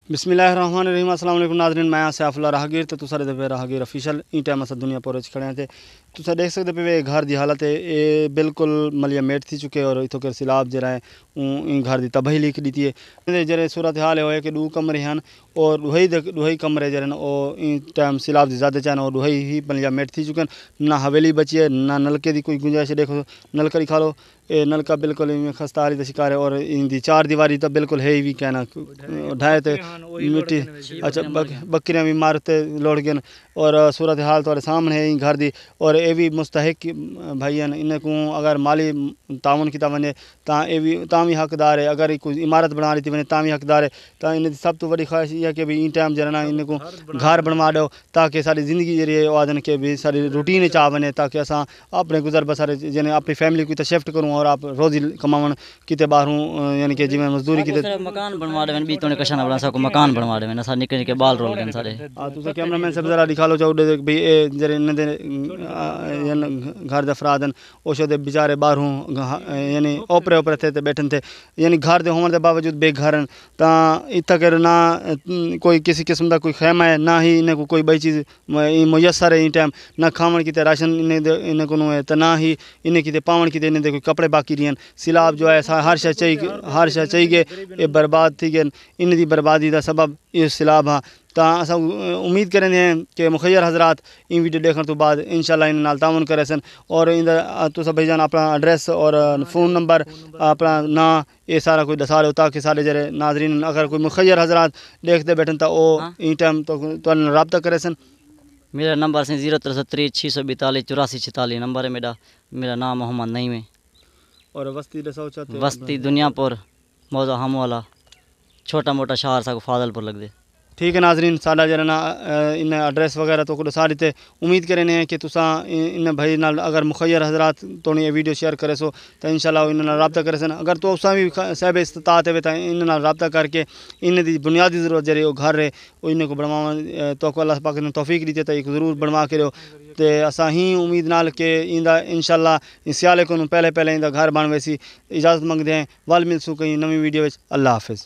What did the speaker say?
बिस्मिल्लाहिर्रहमानिर्रहीम। अस्सलाम वालेकुम नाज़रीन, मैं सैफुल्लाह राहगीर तो तुसारे दे राहगीर ऑफिशियल ई टाइम अस दुनिया पर खड़े हैं। तुसा देख सकते पे घर की हालत है ये बिल्कुल मलिया मेट थी चुके और इतों के सिलाब जरा है घर की तबाही लिख दी है। जरे सूरत हाल है कि 2 कमरे हैं और दुहई कमरे जरे टाइम सिलाब की ज़्यादा चाहन और दुहई ही मलिया मेट थी चुके हैं। ना हवेली बची है ना नलके की कोई गुंजाइश है। देखो नलका दिखा लो, ये नलका बिल्कुल खस्ता हाली का शिकार है और इनकी 4 दीवारी तो बिल्कुल है ही कहना ढाए थे मिट्टी। अच्छा बकरियाँ भी मारते लौट गए और सूरत हाल तुम्हारे सामने है घर दी। और ये भी मुस्तहिक भाई इन को अगर माली तावन किया वने भी हकदार है। अगर कोई इमारत बना ली वने भी हकदार है। तो इन सब तो बड़ी ख्वाहिश ये है कि भाई इन टाइम जरा इनको घर बनवा दो ताकि सारी ज़िंदगी जी आदन के भी सारी रूटीन चाह बने ताकि अस अपने गुजर बसर जैसे अपनी फैमिली को शिफ्ट करूँ और आप रोज़ी कमावन कितने बाहरों यानी कि जिम्मे मजदूरी की मकान बनवा देवन भी तो कशा बना सको मकान बनवा देवन सा निके निके बाल रोल गन सारे। हाँ तो कैमरामैन सब जरा दिखा लो चाहो भाई ये जरे इन घर अफराद हैं ओशो दे बेचारे बाहरों यानी ओपरे ओपरे थे बैठन थे यानी घर दे होने के बावजूद बेघर हैं। तो इतना कर ना कोई किसी किस्म का कोई खैमा है ना ही इन्हें को कोई बई चीज़ मुयसर है इन टाइम ना खावन की राशन इन्हें को है तो ना ही इन्हें कि पावन की इन्हें कोई कपड़े बाकी रही सिलाब जो है हर शह चाहिए ये बर्बाद थी गए। इन दी बर्बादी का सबब ये सिलाब हाँ। तो अस उम्मीद करें कि मुखैर हजरात इन वीडियो देखने तो बाद इंशाल्लाह इन नाल तावन करे सन और इन तुस भाईजान अपना एड्रैस और फ़ोन नंबर अपना ना ये सारा कोई दसा लो ताकि सारे जरे नाजरीन अगर कोई मुखैर हजरात देखते बैठन तो वो इन टाइम तो रब्ता करे सन। मेरा नंबर से 063 642 84 46 नंबर है मेरा नाम मोहम्मद नईम है और वस्ती दुनियापुर मौजा हम वाला छोटा मोटा शहर सा फाजलपुर लग दे। ठीक है नाजरीन साडा जरा ना इन एड्रैस वगैरह तो को सारी ते उम्मीद करें हैं कि तुसा इन भाई नाल अगर मुखैर हजरात तो ये वीडियो शेयर करे सो तो इंशाल्लाह इन रब्ता करे सन। अगर तो उसा भी साहब इस्तात है तो इन रब्ता करके इन दी बुनियादी ज़रूरत जरे वो घर है वो इन को बनवा तो अल्लाह पाक ने तौफीक दी तो एक ज़रूर बनवा के तो असा ही उम्मीद नाल के इंदा इंशाल्लाह सियाले को पहले इंदा घर बन वैसी इजाज़त मंगते हैं। वल मिलसूँ कहीं नवी वीडियो। अल्लाह हाफिज़।